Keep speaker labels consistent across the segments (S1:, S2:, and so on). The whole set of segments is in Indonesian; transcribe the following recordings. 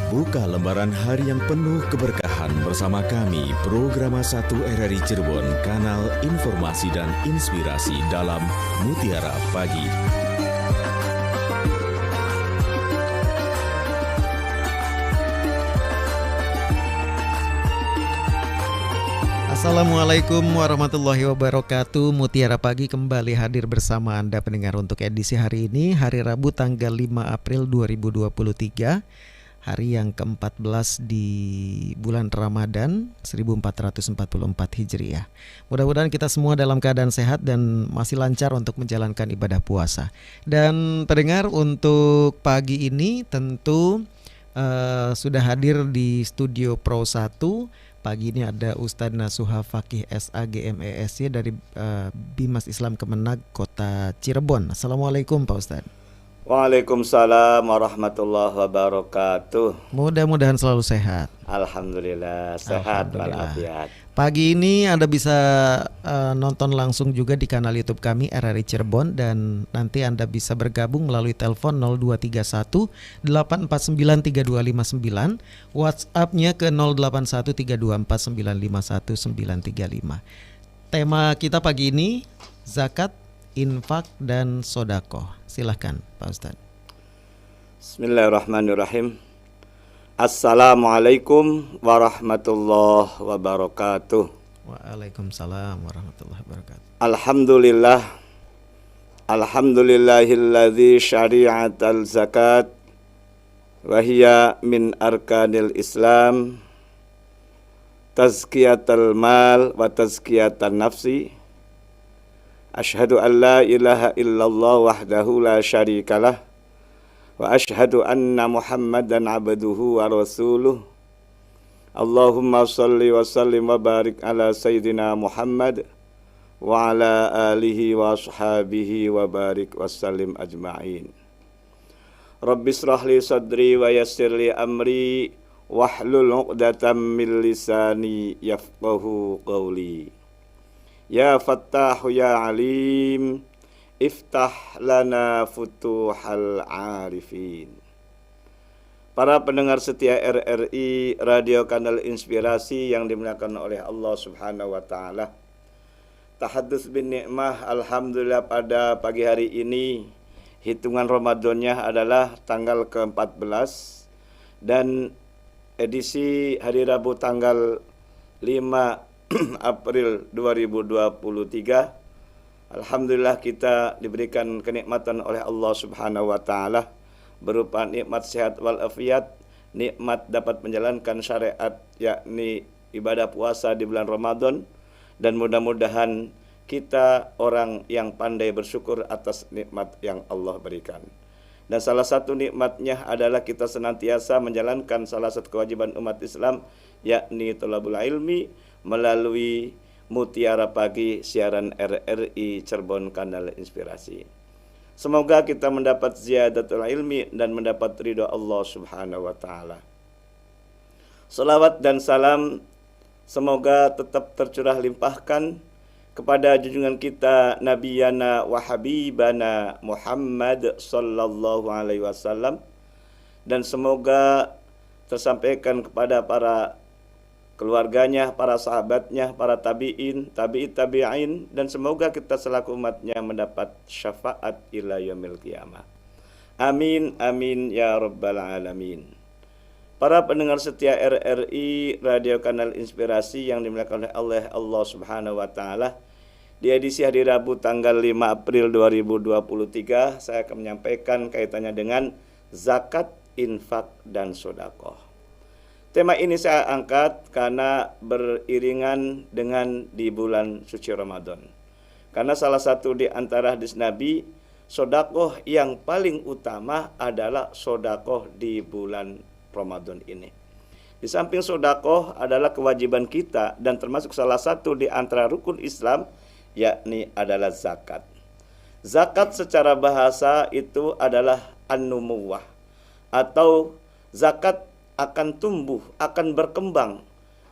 S1: Buka lembaran hari yang penuh keberkahan bersama kami, Programa 1 RRI Cirebon, Kanal Informasi dan Inspirasi dalam Mutiara Pagi.
S2: Assalamualaikum warahmatullahi wabarakatuh. Mutiara Pagi kembali hadir bersama Anda pendengar untuk edisi hari ini, hari Rabu tanggal 5 April 2023, hari yang ke-14 di bulan Ramadan 1444 Hijriah. Mudah-mudahan kita semua dalam keadaan sehat dan masih lancar untuk menjalankan ibadah puasa. Dan pendengar, untuk pagi ini tentu sudah hadir di studio Pro 1. Pagi ini ada Ustadz Nasuha Fakih SAGMESY dari Bimas Islam Kemenag Kota Cirebon. Assalamualaikum Pak Ustadz.
S3: Waalaikumsalam warahmatullahi wabarakatuh.
S2: Mudah-mudahan selalu sehat.
S3: Alhamdulillah sehat walafiat.
S2: Pagi ini Anda bisa nonton langsung juga di kanal YouTube kami RRI Cirebon, dan nanti Anda bisa bergabung melalui telepon 0231 849 3259, WhatsApp-nya ke 081 324 951 935. Tema kita pagi ini zakat, infak, dan sodako. Silahkan Pak Ustadz.
S3: Bismillahirrahmanirrahim. Assalamualaikum warahmatullahi wabarakatuh.
S2: Waalaikumsalam warahmatullahi wabarakatuh.
S3: Alhamdulillah. Alhamdulillahilladzi syari'atal zakat wahiya min arkanil Islam, tazkiyatul mal wa tazkiyatan nafsi. Asyhadu an la ilaha illallah wahdahu la syarikalah wa asyhadu anna Muhammadan abduhu wa rasuluh. Allahumma salli wa sallim wa barik ala sayyidina Muhammad wa ala alihi wa ashabihi wa barik wa sallim ajma'in. Rabbi israh li sadri wa yassir li amri wahlul 'uqdatam min lisani yafqahu qawli. Ya Fattahu ya Alim, iftah lana futuhal arifin. Para pendengar setia RRI, Radio Kanal Inspirasi yang dimuliakan oleh Allah Subhanahu wa Ta'ala. Tahadduts bin ni'mah, alhamdulillah pada pagi hari ini hitungan Ramadannya adalah tanggal ke-14 dan edisi hari Rabu tanggal 5 April 2023. Alhamdulillah kita diberikan kenikmatan oleh Allah Subhanahu wa Ta'ala berupa nikmat sehat walafiat, nikmat dapat menjalankan syariat yakni ibadah puasa di bulan Ramadan, dan mudah-mudahan kita orang yang pandai bersyukur atas nikmat yang Allah berikan. Dan salah satu nikmatnya adalah kita senantiasa menjalankan salah satu kewajiban umat Islam yakni thalabul ilmi melalui Mutiara Pagi siaran RRI Cirebon Kanal Inspirasi. Semoga kita mendapat ziyadatul ilmi dan mendapat ridha Allah Subhanahu wa Ta'ala. Salawat dan salam semoga tetap tercurah limpahkan kepada junjungan kita Nabiyana wa Habibana Muhammad sallallahu alaihi wasallam, dan semoga tersampaikan kepada para keluarganya, para sahabatnya, para tabi'in, tabi'in, dan semoga kita selaku umatnya mendapat syafaat ila yaumil qiyamah. Amin, amin, ya rabbal alamin. Para pendengar setia RRI, Radio Kanal Inspirasi yang dimuliakan oleh Allah Subhanahu wa Ta'ala, di edisi hari Rabu tanggal 5 April 2023, saya akan menyampaikan kaitannya dengan zakat, infak, dan sedekah. Tema ini saya angkat karena beriringan dengan di bulan suci Ramadan. Karena salah satu di antara hadis Nabi, sedekah yang paling utama adalah sedekah di bulan Ramadan ini. Di samping sedekah adalah kewajiban kita dan termasuk salah satu di antara rukun Islam yakni adalah zakat. Zakat secara bahasa itu adalah an-numuwah, atau zakat akan tumbuh, akan berkembang.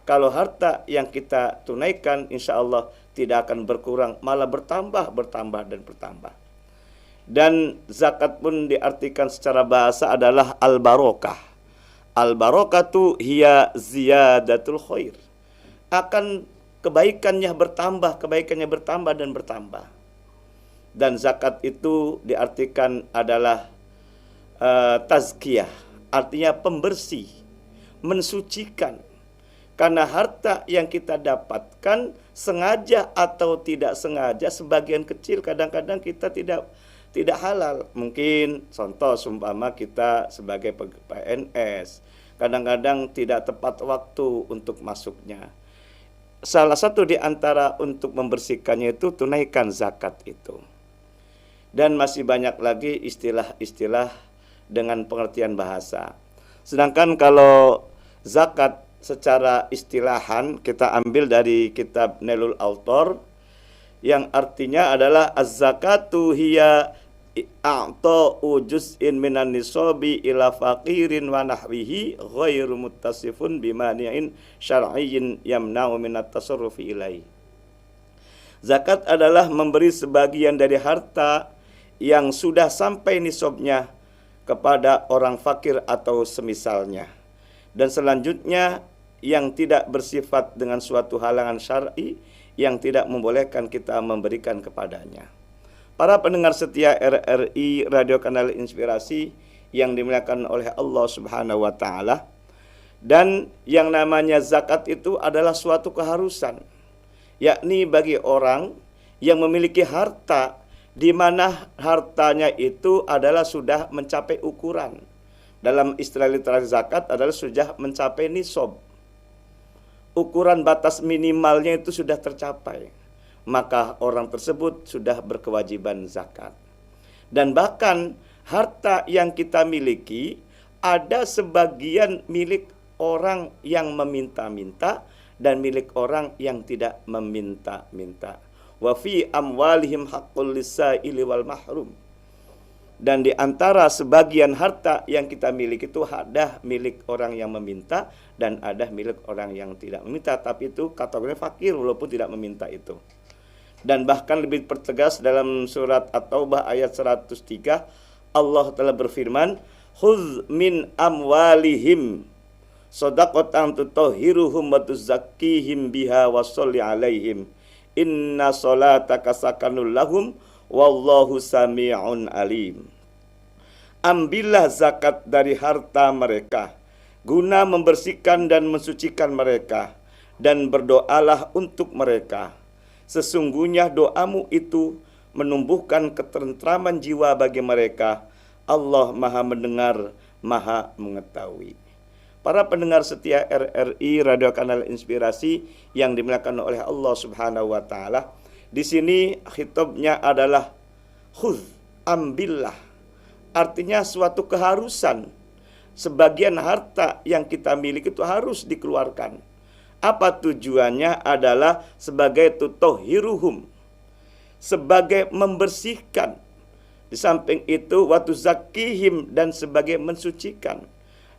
S3: Kalau harta yang kita tunaikan insya Allah tidak akan berkurang, malah bertambah dan bertambah. Dan zakat pun diartikan secara bahasa adalah al-barokah. Al-barakatu hiya ziyadatul khair. Akan kebaikannya bertambah dan bertambah. Dan zakat itu diartikan adalah tazkiyah, artinya pembersih, mensucikan. Karena harta yang kita dapatkan sengaja atau tidak sengaja, sebagian kecil kadang-kadang kita tidak halal. Mungkin contoh seumpama kita sebagai PNS, kadang-kadang tidak tepat waktu untuk masuknya. Salah satu di antara untuk membersihkannya itu tunaikan zakat itu. Dan masih banyak lagi istilah-istilah dengan pengertian bahasa. Sedangkan kalau zakat secara istilahan kita ambil dari kitab Nailul Autor yang artinya adalah az-zakatu hiya a'ta'u juz'in minan nisabi ila faqirin wa nahwihi ghairu muttasifun bimani'in syar'iyyin yamna'u minat tasarrufi ilaihi. Zakat adalah memberi sebagian dari harta yang sudah sampai nisabnya kepada orang fakir atau semisalnya. Dan selanjutnya yang tidak bersifat dengan suatu halangan syar'i yang tidak membolehkan kita memberikan kepadanya. Para pendengar setia RRI Radio Kanal Inspirasi yang dimuliakan oleh Allah Subhanahu wa taala, dan yang namanya zakat itu adalah suatu keharusan, yakni bagi orang yang memiliki harta di mana hartanya itu adalah sudah mencapai ukuran. Dalam istilah literasi zakat adalah sudah mencapai nisab. Ukuran batas minimalnya itu sudah tercapai. Maka orang tersebut sudah berkewajiban zakat. Dan bahkan harta yang kita miliki ada sebagian milik orang yang meminta-minta dan milik orang yang tidak meminta-minta. Wa fi amwalihim haqqul lis-sa'ili wal mahrum. Dan di antara sebagian harta yang kita miliki itu ada milik orang yang meminta dan ada milik orang yang tidak meminta, tapi itu kategorinya fakir walaupun tidak meminta itu. Dan bahkan lebih pertegas dalam surat At-Taubah ayat 103, Allah telah berfirman, "Khudz min amwalihim shadaqatan tutahhiruhum wa tuzakkihim biha wa sholli 'alaihim. Inna sholataka sakanul lahum wallahu sami'un alim." Ambillah zakat dari harta mereka guna membersihkan dan mensucikan mereka, dan berdoalah untuk mereka. Sesungguhnya doamu itu menumbuhkan ketentraman jiwa bagi mereka. Allah Maha mendengar, Maha mengetahui. Para pendengar setia RRI Radio Kanal Inspirasi yang dimuliakan oleh Allah Subhanahu wa taala, di sini khitabnya adalah khudz, ambillah. Artinya suatu keharusan. Sebagian harta yang kita miliki itu harus dikeluarkan. Apa tujuannya? Adalah sebagai tutahhiruhum, sebagai membersihkan. Di samping itu wa tuzakkihim, dan sebagai mensucikan.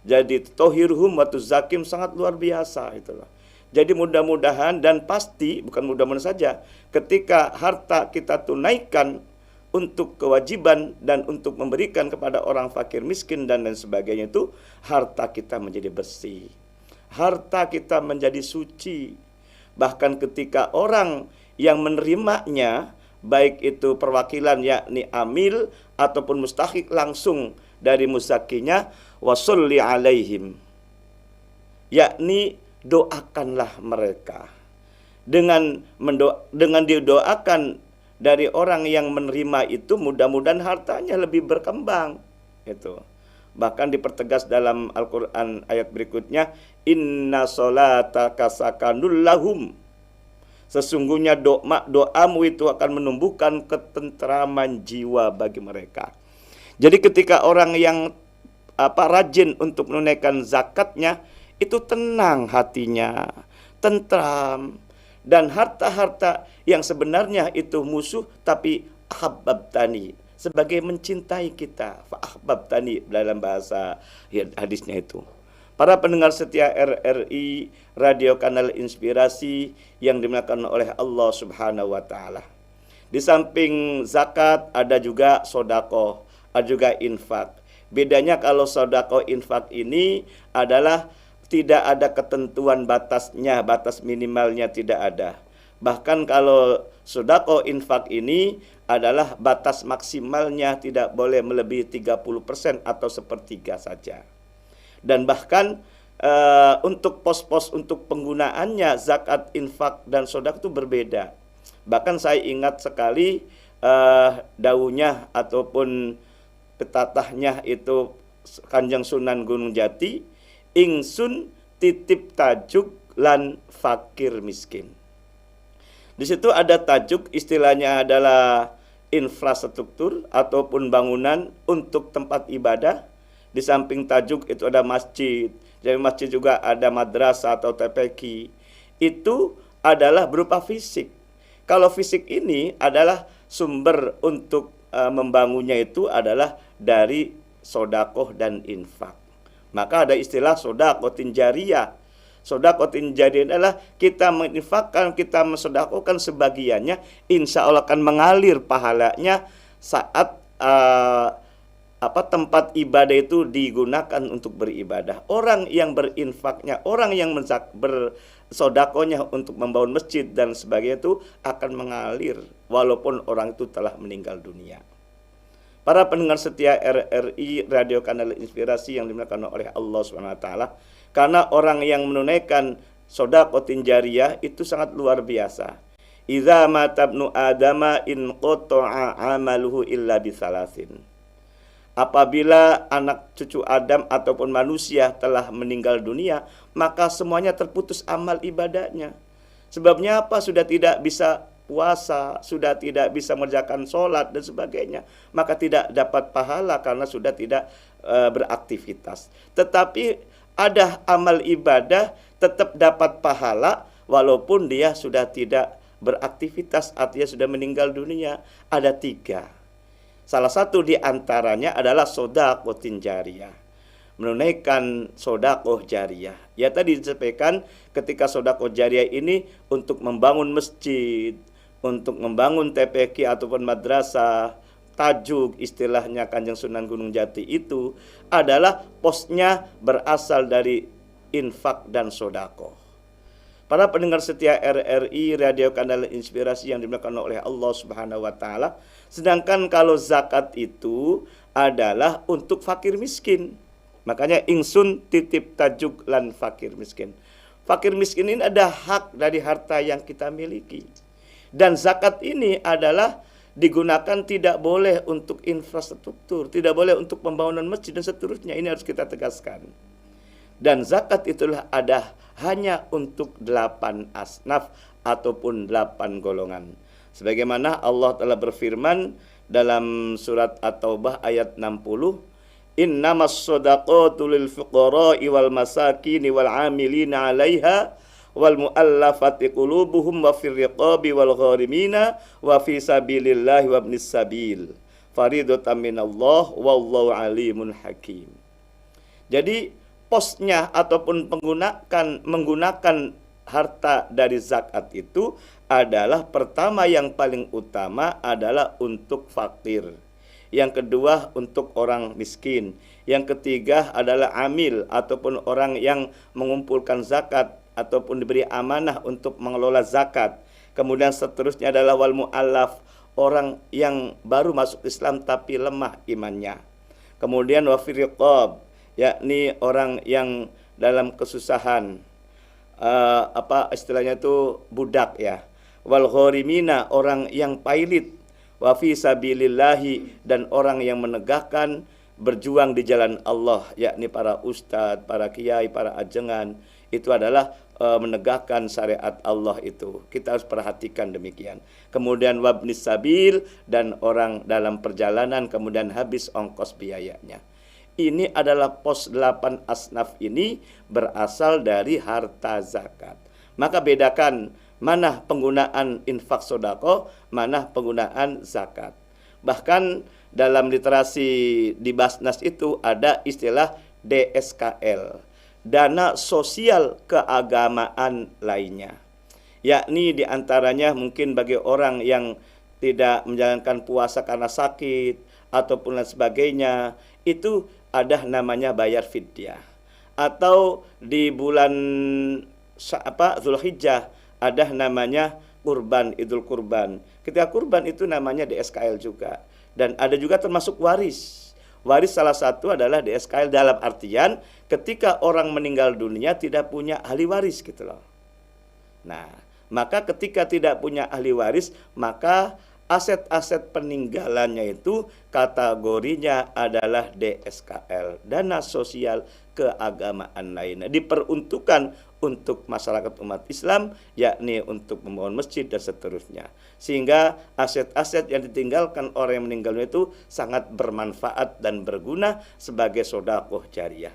S3: Jadi tutahhiruhum wa tuzakkim sangat luar biasa itulah. Jadi mudah-mudahan dan pasti, bukan mudah-mudahan saja, ketika harta kita tunaikan untuk kewajiban dan untuk memberikan kepada orang fakir miskin dan lain sebagainya, itu harta kita menjadi bersih, harta kita menjadi suci. Bahkan ketika orang yang menerimanya, baik itu perwakilan yakni amil ataupun mustahik langsung dari muzakinya, wasolli alaihim, yakni doakanlah mereka. Dengan didoakan dari orang yang menerima itu, mudah-mudahan hartanya lebih berkembang. Itu bahkan dipertegas dalam Al-Quran ayat berikutnya, inna sholataka sakanul lahum. Sesungguhnya doamu itu akan menumbuhkan ketentraman jiwa bagi mereka. Jadi ketika orang yang rajin untuk menunaikan zakatnya, itu tenang hatinya, tentram. Dan harta-harta yang sebenarnya itu musuh, tapi ahbabtani, sebagai mencintai kita. Ahbabtani dalam bahasa hadisnya itu. Para pendengar setia RRI Radio Kanal Inspirasi yang dimuliakan oleh Allah Subhanahu wa taala. Di samping zakat ada juga sedekah, ada juga infak. Bedanya kalau sedekah infak ini adalah tidak ada ketentuan batasnya, batas minimalnya tidak ada. Bahkan kalau sedekah infak ini adalah batas maksimalnya tidak boleh melebihi 30% atau sepertiga saja. Dan bahkan untuk pos-pos untuk penggunaannya zakat, infak, dan sedekah itu berbeda. Bahkan saya ingat sekali daunya ataupun petatahnya itu Kanjeng Sunan Gunung Jati, ingsun titip tajuk lan fakir miskin. Di situ ada tajuk, istilahnya adalah infrastruktur ataupun bangunan untuk tempat ibadah. Di samping tajuk itu ada masjid. Jadi masjid juga ada madrasah atau TPQ. Itu adalah berupa fisik. Kalau fisik ini adalah sumber untuk membangunnya itu adalah dari sodakoh dan infak. Maka ada istilah sodakoh tinjariyah. Sodakoh tinjariyah adalah kita menginfakkan, kita mensodakohkan sebagiannya, insya Allah akan mengalir pahalanya saat tempat ibadah itu digunakan untuk beribadah. Orang yang berinfaknya, orang yang bersodakohnya untuk membangun masjid dan sebagainya itu akan mengalir walaupun orang itu telah meninggal dunia. Para pendengar setia RRI Radio Kanal Inspirasi yang dimuliakan oleh Allah SWT, karena orang yang menunaikan sedekah tinjariyah itu sangat luar biasa. Idza mata ibnu adama in qata'a amaluhu illa bisalasin. Apabila anak cucu Adam ataupun manusia telah meninggal dunia, maka semuanya terputus amal ibadahnya. Sebabnya apa? Sudah tidak bisa puasa, sudah tidak bisa mengerjakan sholat dan sebagainya, maka tidak dapat pahala karena sudah tidak beraktivitas. Tetapi ada amal ibadah tetap dapat pahala walaupun dia sudah tidak beraktivitas, artinya sudah meninggal dunia. Ada 3. Salah satu di antaranya adalah sedekah tinjariyah, menunaikan sedekah jariyah. Ya tadi disampaikan ketika sedekah jariyah ini untuk membangun masjid, untuk membangun TPQ ataupun madrasah. Tajuk istilahnya Kanjeng Sunan Gunung Jati itu adalah posnya berasal dari infak dan sedekah. Para pendengar setia RRI Radio Kanal Inspirasi yang dimuliakan oleh Allah Subhanahu wa taala, sedangkan kalau zakat itu adalah untuk fakir miskin. Makanya ingsun titip tajuk lan fakir miskin. Fakir miskin ini ada hak dari harta yang kita miliki. Dan zakat ini adalah digunakan tidak boleh untuk infrastruktur, tidak boleh untuk pembangunan masjid dan seterusnya. Ini harus kita tegaskan. Dan zakat itulah ada hanya untuk 8 asnaf ataupun 8 golongan. Sebagaimana Allah telah berfirman dalam surat At-Taubah ayat 60, innamas shadaqatu lil fuqara'i wal masakini wal 'amilina 'alaiha wal mu'allafati qulubuhum wa fir riqabi wal gharimina wa fi sabilillahi wa ibnis sabil faridatan minallah wallahu alimun hakim. Jadi posnya ataupun menggunakan harta dari zakat itu adalah pertama, yang paling utama adalah untuk fakir. Yang kedua untuk orang miskin. Yang ketiga adalah amil ataupun orang yang mengumpulkan zakat ataupun diberi amanah untuk mengelola zakat. Kemudian seterusnya adalah wal mu'allaf, orang yang baru masuk Islam tapi lemah imannya. Kemudian wa fir riqab, yakni orang yang dalam kesusahan, istilahnya itu budak ya. Wal gharimina, orang yang pailit. Wa fi sabilillahi, dan orang yang menegakkan berjuang di jalan Allah, yakni para ustadz, para kiai, para ajengan. Itu adalah menegakkan syariat Allah itu. Kita harus perhatikan demikian. Kemudian wabnis sabil, dan orang dalam perjalanan kemudian habis ongkos biayanya. Ini adalah pos 8 asnaf ini berasal dari harta zakat. Maka bedakan mana penggunaan infak sedekah, mana penggunaan zakat. Bahkan dalam literasi di Basnas itu ada istilah DSKL, dana sosial keagamaan lainnya. Yakni diantaranya mungkin bagi orang yang tidak menjalankan puasa karena sakit ataupun lain sebagainya, itu ada namanya bayar fidyah. Atau di bulan Zulhijjah ada namanya kurban, Idul Kurban. Ketika kurban itu namanya DSKL juga. Dan ada juga termasuk waris. Waris salah satu adalah DSKL dalam artian ketika orang meninggal dunia tidak punya ahli waris gitu loh. Nah, maka ketika tidak punya ahli waris, maka aset-aset peninggalannya itu kategorinya adalah DSKL, dana sosial keagamaan lainnya, diperuntukkan untuk masyarakat umat Islam, yakni untuk membangun masjid dan seterusnya. Sehingga aset-aset yang ditinggalkan orang yang meninggal itu sangat bermanfaat dan berguna sebagai sedekah jariyah.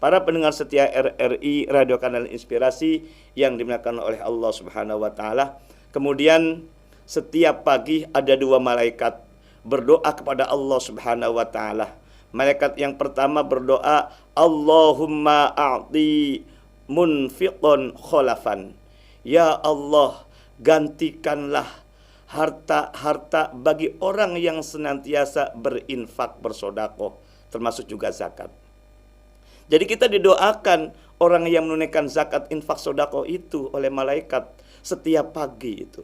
S3: Para pendengar setia RRI Radio Kanal Inspirasi yang dimuliakan oleh Allah Subhanahu wa taala, kemudian setiap pagi ada 2 malaikat berdoa kepada Allah Subhanahu wa taala. Malaikat yang pertama berdoa, Allahumma a'ti munfiqon kholafan. Ya Allah, gantikanlah harta-harta bagi orang yang senantiasa berinfak, bersedekah, termasuk juga zakat. Jadi kita didoakan orang yang menunaikan zakat, infak, sedekah itu oleh malaikat setiap pagi itu.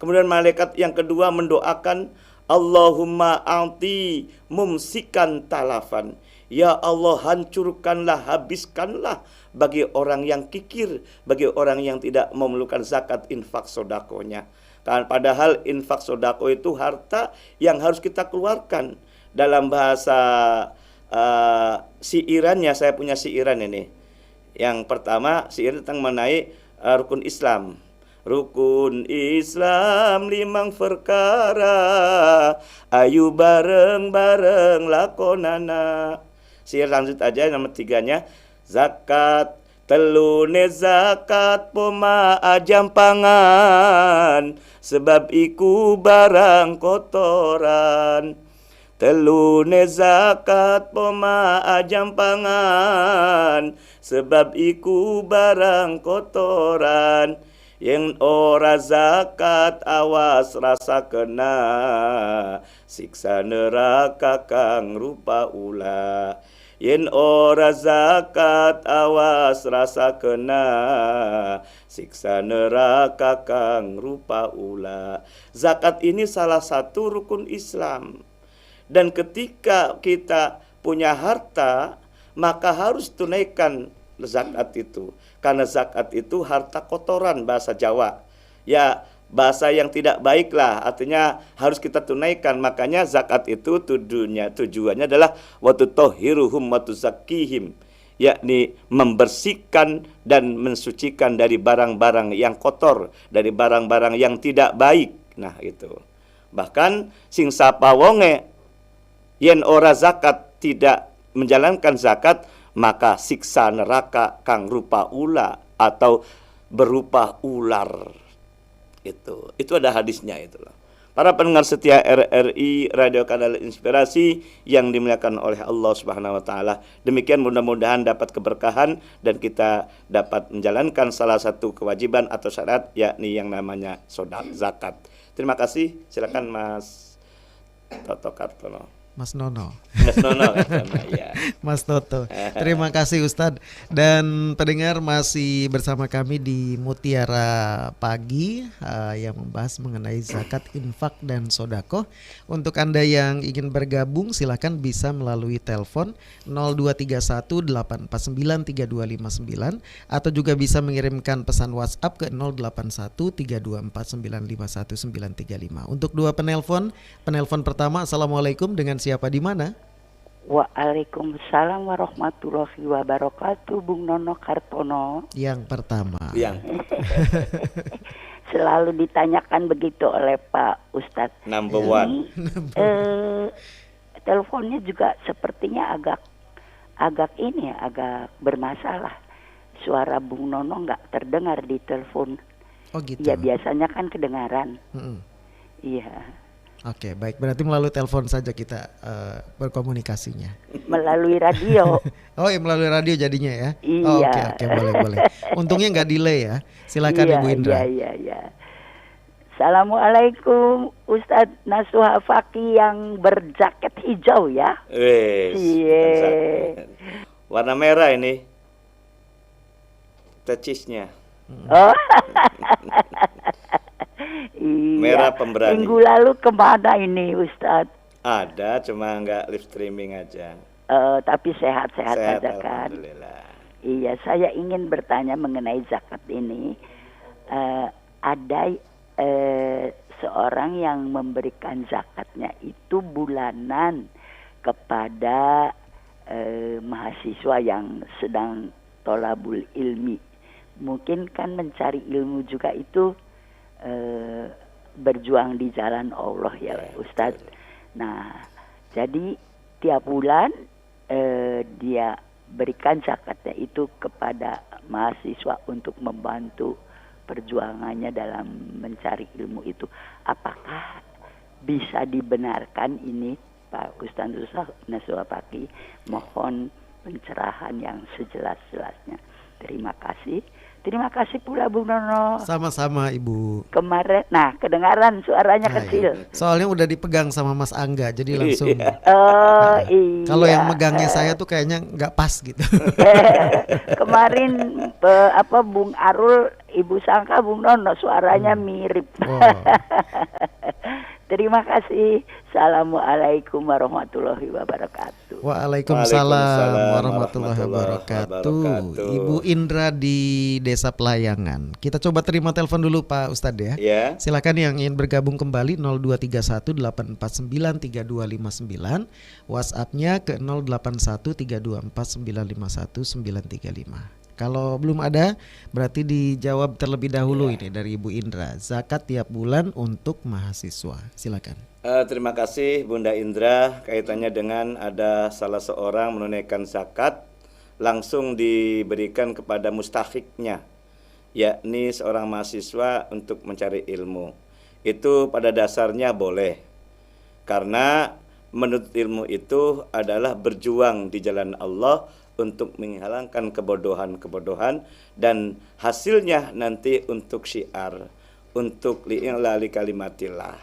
S3: Kemudian malaikat yang kedua mendoakan, Allahumma a'ti mumsikan talafan. Ya Allah, hancurkanlah, habiskanlah bagi orang yang kikir, bagi orang yang tidak memerlukan zakat, infak, sedekahnya. Kan padahal infak sedekah itu harta yang harus kita keluarkan. Dalam bahasa siirannya, saya punya siiran ini. Yang pertama, syair tentang mengenai rukun Islam. Rukun Islam 5 perkara, ayu bareng-bareng lakonana. Syair lanjut aja nomor 3-nya. Zakat, telune zakat poma ajam pangan, sebab iku barang kotoran. Telune zakat poma ajam pangan, sebab iku barang kotoran. Yang ora zakat awas rasa kena, siksa neraka kang rupa ula. Yen ora zakat awas rasa kena, siksa neraka kang rupa ula. Zakat ini salah satu rukun Islam. Dan ketika kita punya harta, maka harus tunaikan zakat itu. Karena zakat itu harta kotoran bahasa Jawa. Ya, bahasa yang tidak baik lah, artinya harus kita tunaikan. Makanya zakat itu tujuannya adalah watutahhiruhum watuzakihim, yakni membersihkan dan mensucikan dari barang-barang yang kotor, dari barang-barang yang tidak baik. Nah, itu. Bahkan sing sapa wonge yen ora zakat, tidak menjalankan zakat, maka siksa neraka kang rupa ula atau berupa ular. Itu ada hadisnya itu loh. Para pendengar setia RRI Radio Kanal Inspirasi yang dimuliakan oleh Allah Subhanahu wa taala. Demikian mudah-mudahan dapat keberkahan dan kita dapat menjalankan salah satu kewajiban atau syarat, yakni yang namanya zakat. Terima kasih. Silakan Mas Toto Kartono.
S2: Mas Nono.
S3: Mas Nono ya.
S2: Mas Toto. Terima kasih Ustadz. Dan pendengar masih bersama kami di Mutiara Pagi yang membahas mengenai zakat, infak, dan sodako. Untuk Anda yang ingin bergabung silakan bisa melalui telepon 0231 849 3259 atau juga bisa mengirimkan pesan WhatsApp ke 081 324 951 935. Untuk 2 penelpon pertama, Assalamualaikum, dengan siapa di mana?
S4: Waalaikumsalam warahmatullahi wabarakatuh, Bung Nono Kartono.
S2: Yang pertama.
S4: Selalu ditanyakan begitu oleh Pak Ustadz.
S3: Number one.
S4: Teleponnya juga sepertinya agak bermasalah. Suara Bung Nono nggak terdengar di telepon.
S2: Oh gitu.
S4: Ya biasanya kan kedengaran. Iya.
S2: Oke, baik. Berarti melalui telepon saja kita berkomunikasinya.
S4: Melalui radio.
S2: Oh, ya melalui radio jadinya ya.
S4: Iya.
S2: Oh, oke, boleh. Untungnya nggak delay ya. Silakan Ibu Indra.
S4: Iya. Assalamualaikum Ustadz Nasuha Faki yang berjaket hijau ya.
S3: Wes.
S4: Cie.
S3: Warna merah ini. Tecisnya.
S4: Oh. Iya.
S3: Merah pemberani.
S4: Minggu lalu kemana ini Ustadz?
S3: Ada, cuma nggak live streaming aja.
S4: Tapi sehat-sehat
S3: Sehat,
S4: aja kan.
S3: alhamdulillah.
S4: Iya, saya ingin bertanya mengenai zakat ini. Ada seorang yang memberikan zakatnya itu bulanan kepada mahasiswa yang sedang tolabul ilmi. Mungkin kan mencari ilmu juga itu berjuang di jalan Allah ya Ustadz. Nah, jadi tiap bulan dia berikan zakatnya itu kepada mahasiswa untuk membantu perjuangannya dalam mencari ilmu itu. Apakah bisa dibenarkan ini Pak Ustadz Nasuha Faki? Mohon pencerahan yang sejelas-jelasnya. Terima kasih. Terima kasih pula Bung Nono.
S2: Sama-sama Ibu.
S4: Kemarin, nah kedengaran suaranya kecil.
S2: Iya. Soalnya udah dipegang sama Mas Angga, jadi langsung.
S4: Oh iya.
S2: Kalau yang megangnya saya tuh kayaknya nggak pas gitu.
S4: Kemarin Bung Arul, Ibu sangka Bung Nono suaranya mirip.
S2: Wow.
S4: Terima kasih. Assalamualaikum warahmatullahi wabarakatuh.
S2: Waalaikumsalam warahmatullahi wabarakatuh. Ibu Indra di Desa Pelayangan. Kita coba terima telepon dulu Pak Ustadz ya.
S3: Ya.
S2: Silakan yang ingin bergabung kembali 0231 849 3259. WhatsApp-nya ke 081 324 951 935. Kalau belum ada, berarti dijawab terlebih dahulu ini dari Ibu Indra. Zakat tiap bulan untuk mahasiswa. Silakan.
S3: Terima kasih Bunda Indra. Kaitannya dengan ada salah seorang menunaikan zakat langsung diberikan kepada mustahiknya, yakni seorang mahasiswa untuk mencari ilmu. Itu pada dasarnya boleh, karena menuntut ilmu itu adalah berjuang di jalan Allah untuk menghilangkan kebodohan-kebodohan, dan hasilnya nanti untuk syiar, untuk li'ilali kalimatillah.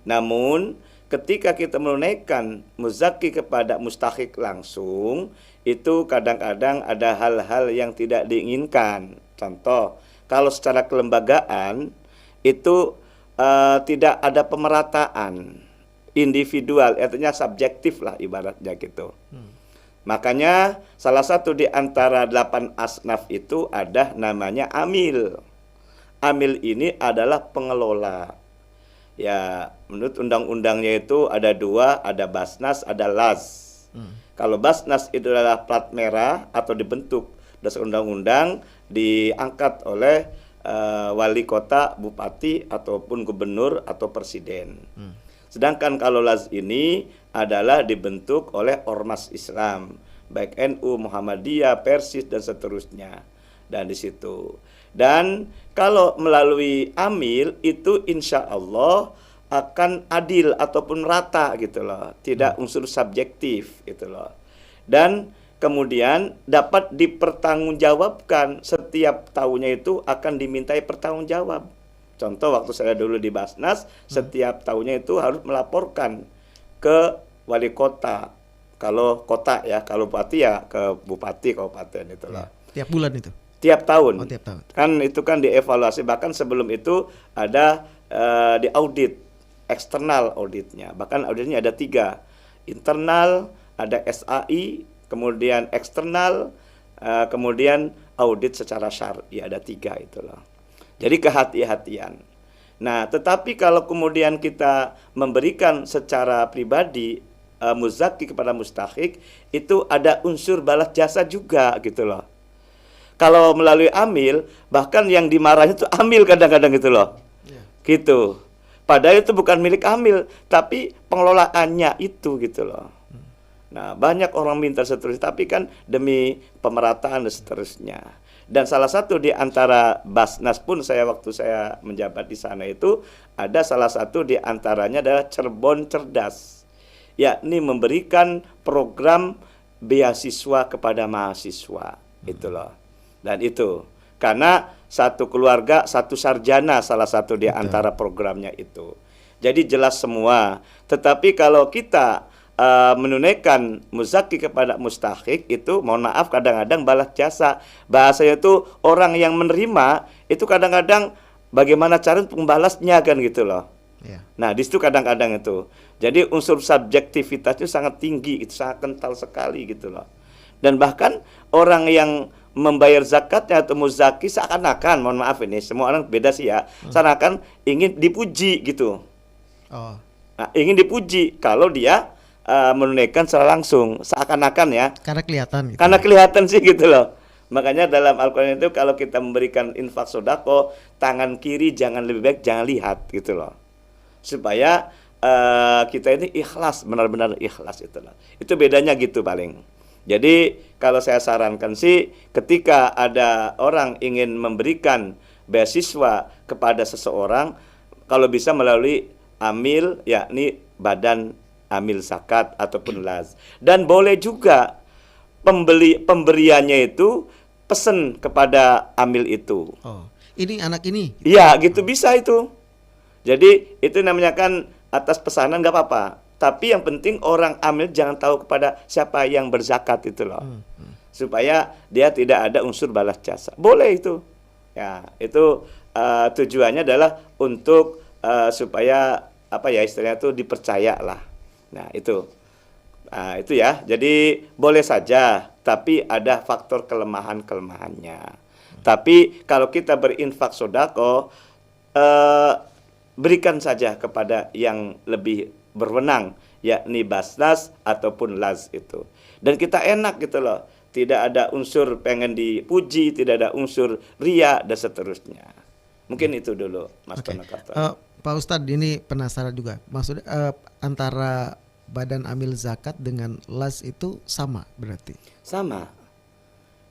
S3: Namun ketika kita menunaikan muzaki kepada mustahik langsung, itu kadang-kadang ada hal-hal yang tidak diinginkan. Contoh, kalau secara kelembagaan itu tidak ada pemerataan individual, artinya subjektif lah ibaratnya gitu. Makanya salah satu di antara 8 asnaf itu ada namanya amil. Amil ini adalah pengelola. Ya, menurut undang-undangnya itu ada 2, ada Basnas, ada Las. Kalau Basnas itu adalah plat merah atau dibentuk berdasarkan undang-undang, diangkat oleh wali kota, bupati, ataupun gubernur atau presiden. Sedangkan kalau Las ini adalah dibentuk oleh ormas Islam, baik NU, Muhammadiyah, Persis dan seterusnya. Dan di situ. Dan kalau melalui amil itu insya Allah akan adil ataupun rata gitu loh, tidak unsur subjektif gitu loh. Dan kemudian dapat dipertanggungjawabkan, setiap tahunnya itu akan dimintai pertanggungjawab. Contoh waktu saya dulu di Basnas, setiap tahunnya itu harus melaporkan ke wali kota. Kalau kota ya, kalau bupati ya ke bupati kabupaten itulah.
S2: Tiap bulan itu.
S3: Tiap tahun.
S2: Oh, tiap tahun.
S3: Kan itu kan dievaluasi, bahkan sebelum itu ada di audit, eksternal auditnya. Bahkan auditnya ada 3. Internal, ada SAI, kemudian eksternal, kemudian audit secara syar'i, ada 3 itulah. Jadi kehati-hatian. Nah, tetapi kalau kemudian kita memberikan secara pribadi muzaki kepada mustahik, itu ada unsur balas jasa juga gitu loh. Kalau melalui amil, bahkan yang dimarahin itu amil kadang-kadang gitu loh. Gitu. Padahal itu bukan milik amil, tapi pengelolaannya itu gitu loh. Nah, banyak orang minta seterusnya, tapi kan demi pemerataan dan seterusnya. Dan salah satu di antara Basnas pun waktu saya menjabat di sana itu ada salah satu di antaranya adalah Cirebon Cerdas, yakni memberikan program beasiswa kepada mahasiswa itu loh. Dan itu karena satu keluarga, satu sarjana salah satu di antara programnya itu. Jadi jelas semua. Tetapi kalau kita menunaikan muzaki kepada mustahik itu, mohon maaf, kadang-kadang balas jasa. Bahasanya itu orang yang menerima itu kadang-kadang bagaimana cara untuk membalasnya kan gitu loh.
S2: Ya.
S3: Nah di situ kadang-kadang itu. Jadi unsur subjektivitasnya sangat tinggi, itu sangat kental sekali gitu loh. Dan bahkan orang yang membayar zakatnya atau muzaki seakan-akan, mohon maaf ini semua orang beda sih ya, seakan-akan ingin dipuji gitu.
S2: Oh.
S3: Nah, ingin dipuji kalau dia menunaikan secara langsung, seakan-akan ya.
S2: Karena kelihatan gitu.
S3: Karena kelihatan sih gitu loh. Makanya dalam Al-Quran itu kalau kita memberikan infak sodako, tangan kiri jangan, lebih baik jangan lihat gitu loh. Supaya kita ini ikhlas, benar-benar ikhlas itu loh. Itu bedanya gitu paling. Jadi kalau saya sarankan sih, ketika ada orang ingin memberikan beasiswa kepada seseorang, kalau bisa melalui amil, yakni badan amil zakat ataupun laz. Dan boleh juga pemberiannya itu pesen kepada amil itu.
S2: Oh, ini anak ini.
S3: Iya, gitu bisa itu. Jadi itu namanya kan atas pesanan nggak apa-apa. Tapi yang penting orang amil jangan tahu kepada siapa yang berzakat itu loh. Supaya dia tidak ada unsur balas jasa. Boleh itu. Ya, itu tujuannya adalah untuk supaya apa ya istilahnya itu dipercaya lah. Nah itu ya. Jadi boleh saja, tapi ada faktor kelemahannya. Tapi kalau kita berinfak sodako, berikan saja kepada yang lebih berwenang, yakni basnas ataupun laz itu. Dan kita enak gitu loh. Tidak ada unsur pengen dipuji, tidak ada unsur ria dan seterusnya. Mungkin itu dulu, Mas Konokarto.
S2: Pak Ustadz, ini penasaran juga. Maksudnya antara badan amil zakat dengan las itu sama berarti?
S3: Sama.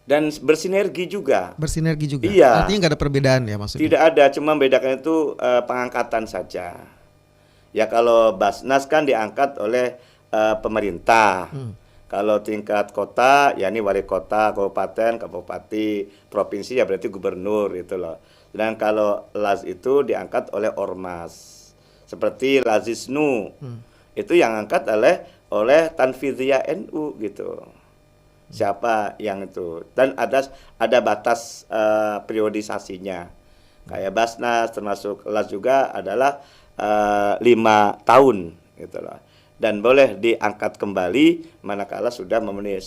S3: Dan bersinergi juga.
S2: Bersinergi juga?
S3: Iya.
S2: Artinya nggak ada perbedaan ya maksudnya?
S3: Tidak ada, cuma bedakan itu pengangkatan saja. Ya kalau Basnas kan diangkat oleh pemerintah. Kalau tingkat kota, ya ini wali kota, kabupaten, provinsi ya berarti gubernur itu loh. Dan kalau las itu diangkat oleh ormas. Seperti Lazisnu. Itu yang angkat oleh Tanfidhiyah NU gitu. Siapa yang itu? Dan ada batas periodisasinya. Kayak Basnas termasuk las juga adalah 5 tahun gitu loh. Dan boleh diangkat kembali manakala sudah memenuhi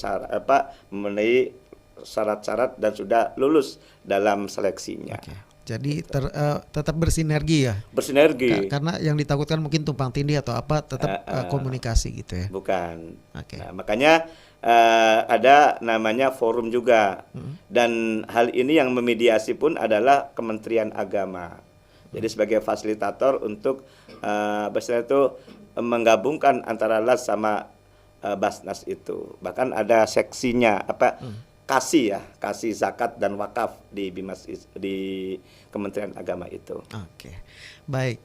S3: syarat-syarat dan sudah lulus dalam seleksinya.
S2: Oke. Jadi tetap bersinergi ya?
S3: Bersinergi.
S2: Karena yang ditakutkan mungkin tumpang tindih atau apa, tetap komunikasi gitu ya?
S3: Bukan.
S2: Okay.
S3: Nah, makanya ada namanya forum juga. Dan hal ini yang memediasi pun adalah Kementerian Agama. Jadi sebagai fasilitator untuk itu menggabungkan antara las sama Basnas itu. Bahkan ada seksinya kasih zakat dan wakaf di Kementerian Agama itu.
S2: Oke. Baik,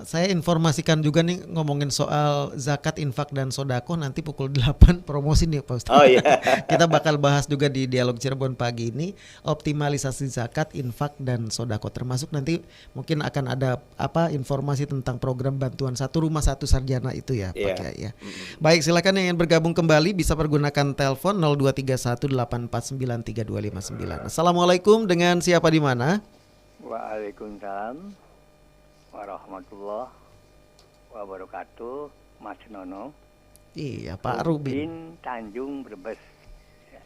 S2: saya informasikan juga nih ngomongin soal zakat, infak dan sodako nanti pukul 8 promosi nih Pak Ustadz.
S3: Oh iya.
S2: Kita bakal bahas juga di Dialog Cirebon pagi ini optimalisasi zakat, infak dan sodako, termasuk nanti mungkin akan ada informasi tentang program bantuan satu rumah satu sarjana itu ya Pak Kiai ya. Baik, silakan yang ingin bergabung kembali bisa pergunakan telepon 0231849329. Assalamualaikum, dengan siapa di mana?
S5: Waalaikumsalam warahmatullahi wabarakatuh, Mas Nono.
S2: Iya, Pak Rubin
S5: Tanjung Brebes.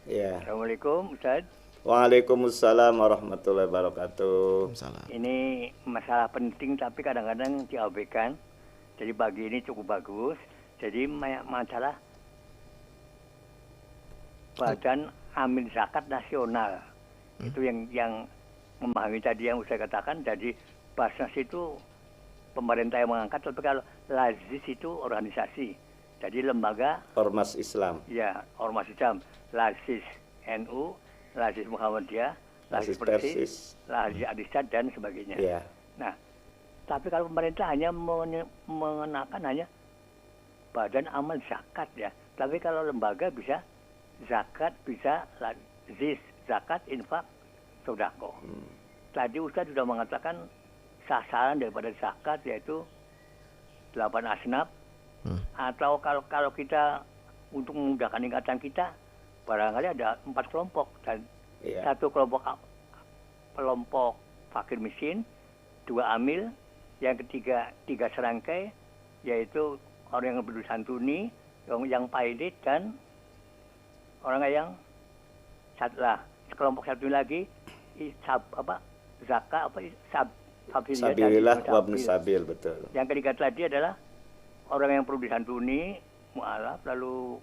S3: Ya.
S5: Assalamualaikum Ustaz.
S3: Waalaikumsalam warahmatullahi wabarakatuh.
S5: Ini masalah penting tapi kadang-kadang diabaikan. Jadi pagi ini cukup bagus. Jadi masalah Badan Amil Zakat Nasional. Itu yang memahami tadi yang saya katakan. Jadi Basnas itu pemerintah yang mengangkat, tapi kalau Lazis itu organisasi. Jadi lembaga
S3: Ormas Islam.
S5: Ya, Ormas Islam. Lazis NU, Lazis Muhammadiyah, Lazis Persis, Lazis Adisat dan sebagainya.
S3: Ya.
S5: Nah, tapi kalau pemerintah hanya mengenakan hanya Badan Amal Zakat ya. Tapi kalau lembaga bisa zakat, bisa Lazis, zakat, infak, sodako. tadi Ustaz sudah mengatakan sasaran daripada zakat yaitu 8 asnaf. Atau kalau kita untuk memudahkan ingatan kita, barangkali ada 4 kelompok dan satu kelompok fakir miskin, 2 amil, yang ketiga 3 serangkai, yaitu orang yang berdua santuni, yang pailit, dan orang yang kelompok satu lagi zakat
S3: sabilillah wa ibn sabil, betul.
S5: Yang ketiga tadi adalah orang yang perlu disantuni, mu'alaf, lalu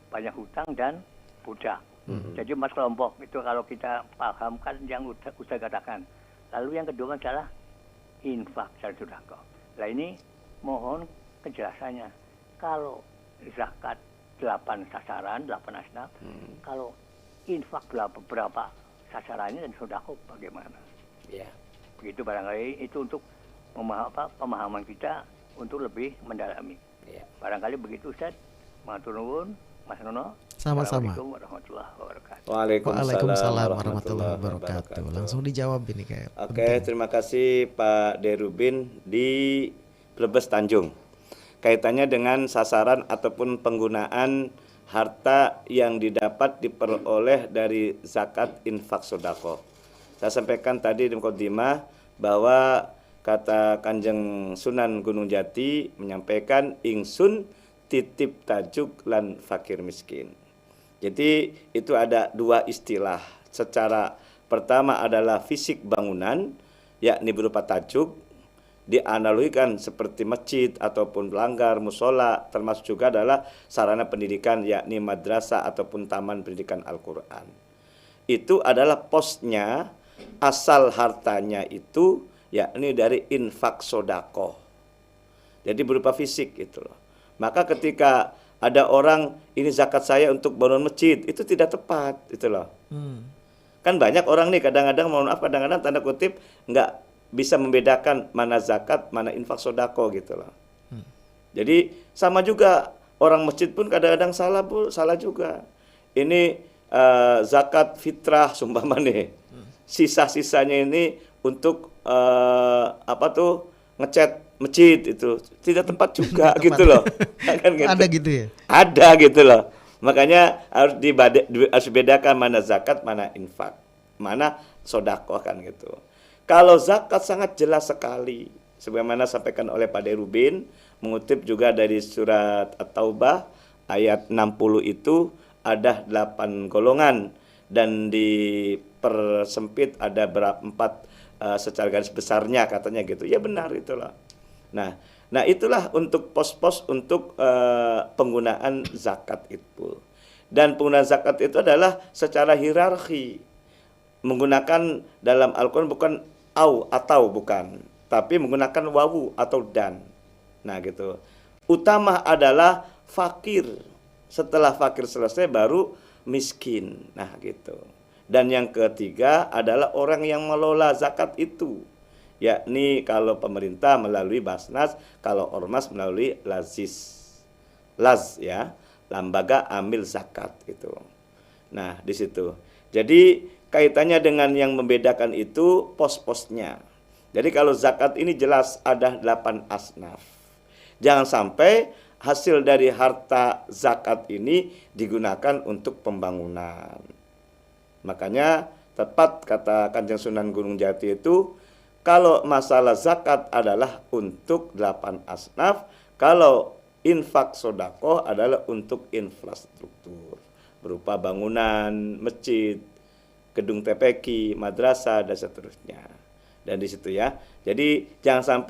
S5: banyak hutang dan budak. Jadi 4 kelompok itu kalau kita pahamkan yang Ustaz katakan. Lalu yang kedua adalah infak dan sedekah. Nah ini mohon kejelasannya. Kalau zakat 8 sasaran, 8 asnaf, kalau infak berapa sasarannya dan sedekah bagaimana? Ya. Begitu barangkali itu untuk pemahaman kita untuk lebih mendalami. Ya. Barangkali begitu Ustaz. Matur nuwun, Mas Nono.
S2: Sama-sama.
S5: Assalamualaikum warahmatullahi wabarakatuh.
S2: Waalaikumsalam warahmatullahi wabarakatuh. Langsung dijawab ini kayak.
S3: Oke, terima kasih Pak Derubin di Brebes Tanjung. Kaitannya dengan sasaran ataupun penggunaan harta yang diperoleh dari zakat, infak, sedekah. Saya sampaikan tadi di mukadimah bahwa kata Kanjeng Sunan Gunung Jati menyampaikan ingsun titip tajuk lan fakir miskin. Jadi itu ada 2 istilah. Secara pertama adalah fisik bangunan, yakni berupa tajuk, dianalogikan seperti masjid ataupun langgar, musola, termasuk juga adalah sarana pendidikan, yakni madrasah ataupun taman pendidikan Al-Quran. Itu adalah posnya, asal hartanya itu yakni dari infak sodakoh. Jadi berupa fisik itu loh. Maka ketika ada orang ini zakat saya untuk bangun masjid, itu tidak tepat itu loh. Kan banyak orang nih kadang-kadang, mohon maaf, kadang-kadang tanda kutip nggak bisa membedakan mana zakat, mana infak sodako gitu loh. Jadi sama juga orang masjid pun kadang-kadang salah juga. Ini zakat fitrah sumpama nih. Sisa-sisanya ini untuk ngecat masjid, itu tidak tepat juga gitu loh. Kan gitu.
S2: Ada gitu ya?
S3: Ada gitu loh. Makanya harus dibedakan mana zakat, mana infak, mana sodakoh kan gitu. Kalau zakat sangat jelas sekali, sebagaimana sampaikan oleh Pak Derubin, mengutip juga dari surat At-Taubah ayat 60 itu ada 8 golongan dan dipersempit ada 4 secara garis besarnya katanya gitu. Ya benar itulah. Nah itulah untuk pos-pos untuk penggunaan zakat itu. Dan penggunaan zakat itu adalah secara hierarki. Menggunakan dalam Al-Quran bukan atau bukan, tapi menggunakan wawu atau dan. Nah gitu. Utama adalah fakir. Setelah fakir selesai baru miskin. Nah gitu. Dan yang ketiga adalah orang yang mengelola zakat itu. Yakni kalau pemerintah melalui Basnas, kalau ormas melalui Laz ya, lembaga amil zakat itu. Nah, di situ. Jadi kaitannya dengan yang membedakan itu pos-posnya. Jadi kalau zakat ini jelas ada 8 asnaf. Jangan sampai hasil dari harta zakat ini digunakan untuk pembangunan. Makanya tepat kata Kanjeng Sunan Gunung Jati itu, kalau masalah zakat adalah untuk 8 asnaf, kalau infak sodakoh adalah untuk infrastruktur berupa bangunan, masjid, gedung TPQ, madrasah dan seterusnya. Dan di situ ya. Jadi jangan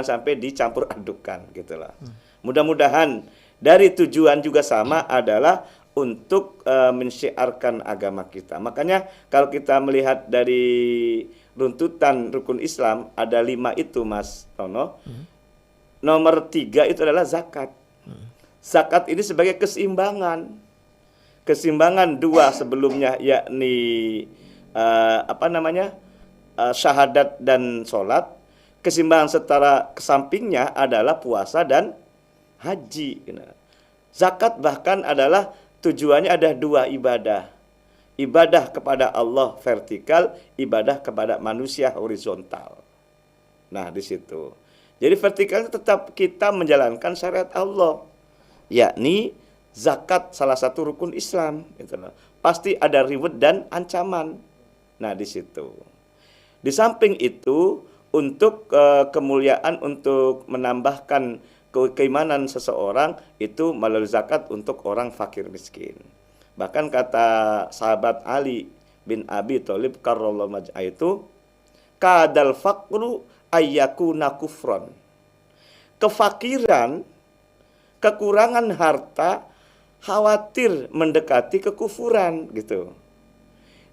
S3: sampai dicampur adukan gitulah. Mudah-mudahan dari tujuan juga sama adalah untuk mensyiarkan agama kita. Makanya kalau kita melihat dari runtutan rukun Islam ada 5 itu Mas Tono. Nomor 3 itu adalah zakat. Zakat ini sebagai keseimbangan. Keseimbangan 2 sebelumnya yakni syahadat dan sholat. Keseimbangan setara kesampingnya adalah puasa dan haji. Zakat bahkan adalah tujuannya ada 2 ibadah. ibadah kepada Allah vertikal, ibadah kepada manusia horizontal. Nah, di situ. Jadi vertikal tetap kita menjalankan syariat Allah, yakni zakat salah satu rukun Islam, gitu loh. Pasti ada reward dan ancaman. Nah, di situ. Di samping itu, untuk kemuliaan, untuk menambahkan keimanan seseorang, itu melalui zakat untuk orang fakir miskin. Bahkan kata sahabat Ali bin Abi Thalib karramallahu wajhahu itu, kadal faqru ayyakuna kufron. Kefakiran, kekurangan harta khawatir mendekati kekufuran, gitu.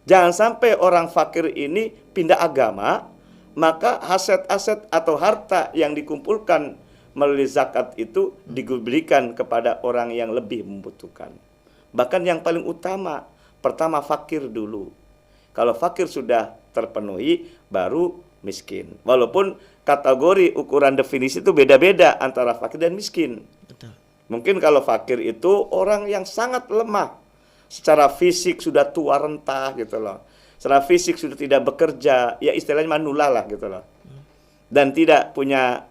S3: Jangan sampai orang fakir ini pindah agama, maka aset-aset atau harta yang dikumpulkan melalui zakat itu diberikan kepada orang yang lebih membutuhkan. Bahkan yang paling utama, pertama fakir dulu. Kalau fakir sudah terpenuhi, baru miskin. Walaupun kategori ukuran definisi itu beda-beda antara fakir dan miskin.
S2: Betul.
S3: Mungkin kalau fakir itu orang yang sangat lemah. Secara fisik sudah tua renta gitu loh. Secara fisik sudah tidak bekerja, ya istilahnya manula lah gitu loh. Dan tidak punya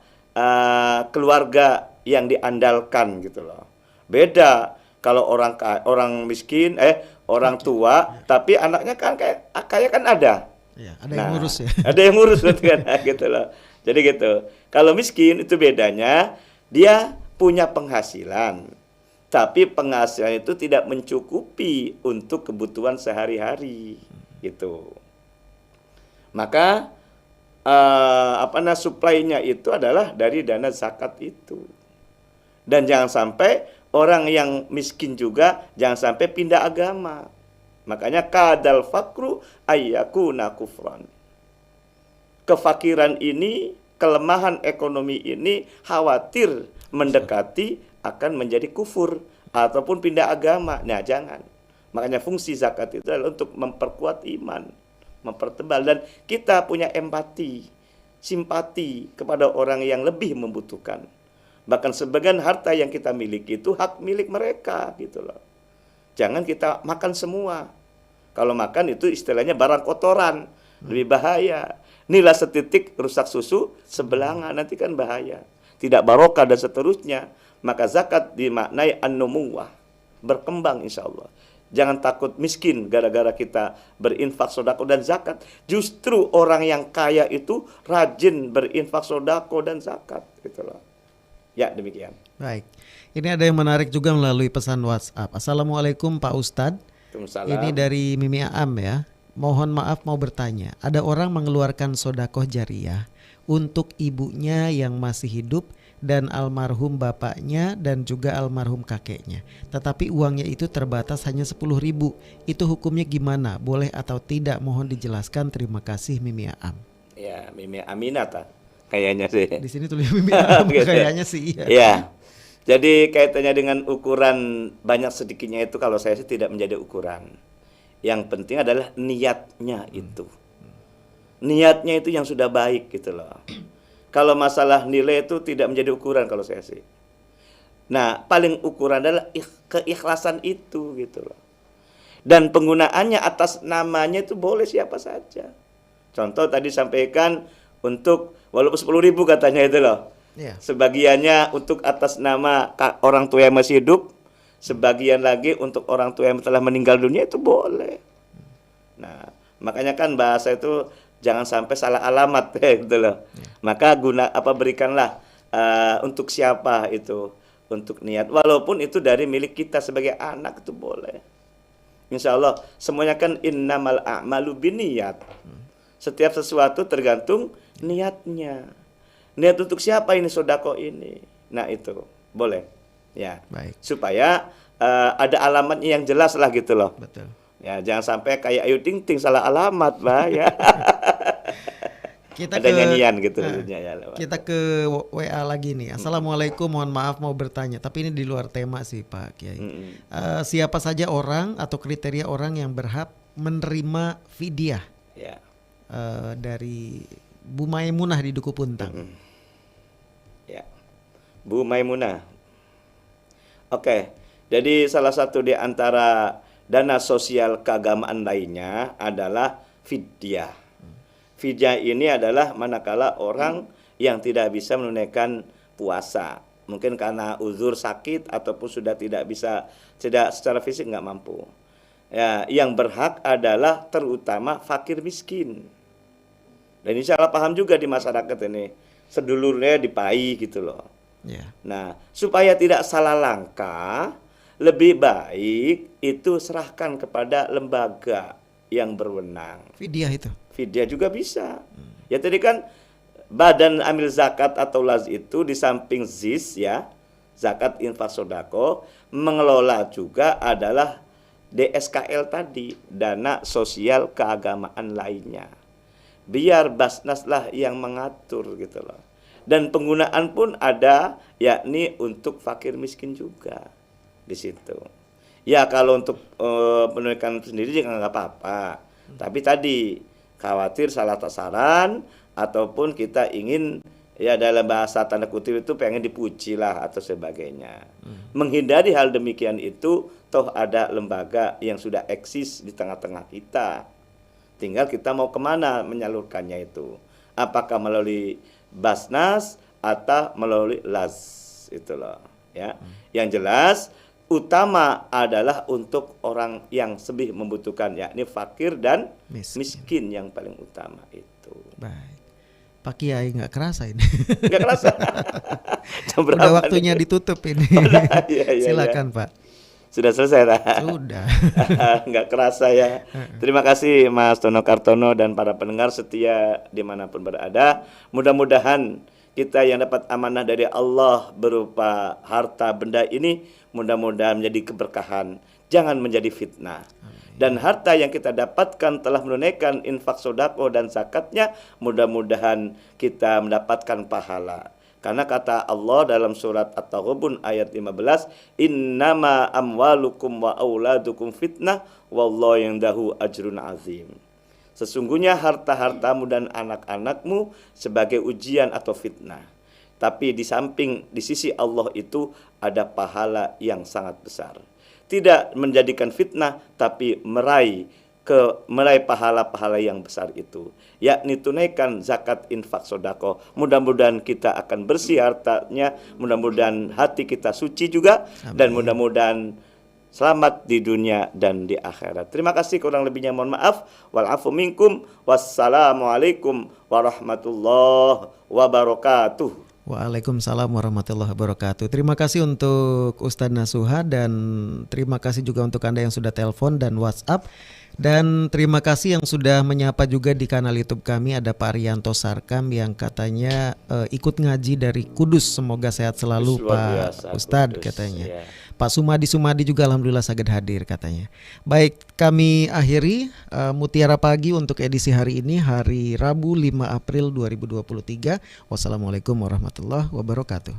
S3: keluarga yang diandalkan gitu loh. Beda kalau orang miskin, orang tua, tapi anaknya kan kaya kan ada.
S2: Ya, ada yang ngurus ya.
S3: Ada yang ngurus kan gitu loh. Jadi gitu. Kalau miskin itu bedanya dia punya penghasilan, tapi penghasilan itu tidak mencukupi untuk kebutuhan sehari-hari gitu. Maka suplainya itu adalah dari dana zakat itu. Dan jangan sampai orang yang miskin juga jangan sampai pindah agama. Makanya kadal fakru ayyakuna kufran. Kefakiran ini, kelemahan ekonomi ini khawatir mendekati akan menjadi kufur ataupun pindah agama. Nah, jangan. Makanya fungsi zakat itu adalah untuk memperkuat iman, mempertebal, dan kita punya empati, simpati kepada orang yang lebih membutuhkan. Bahkan sebagian harta yang kita miliki itu hak milik mereka gitu loh. Jangan kita makan semua. Kalau makan itu istilahnya barang kotoran, lebih bahaya. Nilai setitik rusak susu sebelangan, nanti kan bahaya. Tidak barokah dan seterusnya. Maka zakat dimaknai an-numuwah, berkembang insya Allah. Jangan takut miskin gara-gara kita berinfak sodako dan zakat. Justru orang yang kaya itu rajin berinfak sodako dan zakat gitu loh. Ya, demikian.
S2: Baik. Ini ada yang menarik juga melalui pesan WhatsApp. Assalamualaikum Pak Ustadz. Ini dari Mimi Aam ya. Mohon maaf mau bertanya. Ada orang mengeluarkan sodakoh jariyah untuk ibunya yang masih hidup dan almarhum bapaknya dan juga almarhum kakeknya. Tetapi uangnya itu terbatas hanya 10.000. Itu hukumnya gimana? Boleh atau tidak? Mohon dijelaskan. Terima kasih Mimi Aam.
S3: Ya, Mimi Aminata kayaknya sih.
S2: Di sini tulis Mimi Aam
S3: Gitu.
S2: kayaknya sih.
S3: Ya. Jadi kaitannya dengan ukuran banyak sedikitnya itu kalau saya sih tidak menjadi ukuran. Yang penting adalah niatnya itu. Niatnya itu yang sudah baik gitu loh. Kalau masalah nilai itu tidak menjadi ukuran kalau saya sih. Nah, paling ukuran adalah keikhlasan itu gitu loh. Dan penggunaannya atas namanya itu boleh siapa saja. Contoh tadi sampaikan untuk walaupun 10.000 katanya itu loh.
S2: Ya.
S3: Sebagiannya untuk atas nama orang tua yang masih hidup, sebagian lagi untuk orang tua yang telah meninggal dunia, itu boleh. Nah, makanya kan bahasa itu jangan sampai salah alamat gitu loh. Ya. Maka berikanlah untuk siapa itu, untuk niat. Walaupun itu dari milik kita sebagai anak itu boleh. Insya Allah semuanya kan innamal a'malu binniyat. Setiap sesuatu tergantung niatnya. Niat untuk siapa ini sodako ini? Nah itu boleh, ya. Baik. Supaya ada alamatnya yang jelas lah gitu loh.
S2: Betul.
S3: Ya, jangan sampai kayak Ayu Ting Ting salah alamat, bahaya.
S2: Kita
S3: ada nyanyian gitu maksudnya ya.
S2: Kita ke WA lagi nih. Assalamualaikum, mohon maaf mau bertanya, tapi ini di luar tema sih Pak Kiai. Siapa saja orang atau kriteria orang yang berhak menerima fidyah? Ya. Dari Bu Maimunah di Duku Puntang.
S3: Ya, Bu Maimunah. Oke, jadi salah satu di antara dana sosial keagamaan lainnya adalah fidyah. Fidyah ini adalah manakala orang yang tidak bisa menunaikan puasa, mungkin karena uzur sakit ataupun sudah tidak bisa, tidak secara fisik nggak mampu. Ya, yang berhak adalah terutama fakir miskin. Dan ini salah paham juga di masyarakat ini, sedulurnya dipai gitu loh.
S2: Ya.
S3: Nah, supaya tidak salah langkah, lebih baik itu serahkan kepada lembaga yang berwenang.
S2: Fidyah itu.
S3: Fidyah juga bisa. Ya tadi kan badan amil zakat atau laz itu di samping ZIS ya, zakat infak sodako, mengelola juga adalah DSKL tadi, dana sosial keagamaan lainnya. Biar Basnas lah yang mengatur gitu loh. Dan penggunaan pun ada, yakni untuk fakir miskin juga di situ. Ya kalau untuk penunaikan sendiri juga nggak apa-apa. Tapi tadi khawatir salah sasaran ataupun kita ingin ya dalam bahasa tanda kutip itu pengen dipuji lah atau sebagainya. Menghindari hal demikian itu, toh ada lembaga yang sudah eksis di tengah-tengah kita. Tinggal kita mau kemana menyalurkannya itu. Apakah melalui Basnas atau melalui LAS itu loh ya. Yang jelas utama adalah untuk orang yang lebih membutuhkan, yakni fakir dan miskin yang paling utama itu.
S2: Baik. Pak Kiai nggak kerasa ini.
S3: Nggak kerasa.
S2: Udah waktunya ditutup ini.
S3: Iya,
S2: Silakan Pak.
S3: Sudah selesai lah.
S2: Sudah.
S3: Nggak kerasa ya. Terima kasih Mas Tono Kartono dan para pendengar setia dimanapun berada. Mudah-mudahan kita yang dapat amanah dari Allah berupa harta benda ini mudah-mudahan menjadi keberkahan, jangan menjadi fitnah. Dan harta yang kita dapatkan telah menunaikan infak sodako dan zakatnya, mudah-mudahan kita mendapatkan pahala. Karena kata Allah dalam surat At-Taghabun ayat 15, innama amwalukum wa auladukum fitnah wallahu indahu ajrun azim. Sesungguhnya harta-hartamu dan anak-anakmu sebagai ujian atau fitnah. Tapi di samping di sisi Allah itu ada pahala yang sangat besar. Tidak menjadikan fitnah tapi meraih pahala-pahala yang besar itu, yakni tunaikan zakat infak sodako. Mudah-mudahan kita akan bersih hartanya, mudah-mudahan hati kita suci juga. Amin. Dan mudah-mudahan selamat di dunia dan di akhirat. Terima kasih, kurang lebihnya mohon maaf. Walafu minkum. Wassalamualaikum warahmatullahi wabarakatuh.
S2: Waalaikumsalam warahmatullahi wabarakatuh. Terima kasih untuk Ustadz Nasuha dan terima kasih juga untuk Anda yang sudah telepon dan WhatsApp. Dan terima kasih yang sudah menyapa juga di kanal YouTube kami. Ada Pak Arianto Sarkam yang katanya ikut ngaji dari Kudus. Semoga sehat selalu Pak Ustadz katanya. Pak Sumadi juga alhamdulillah saged hadir katanya. Baik, kami akhiri Mutiara Pagi untuk edisi hari ini, hari Rabu 5 April 2023. Wassalamualaikum warahmatullahi wabarakatuh.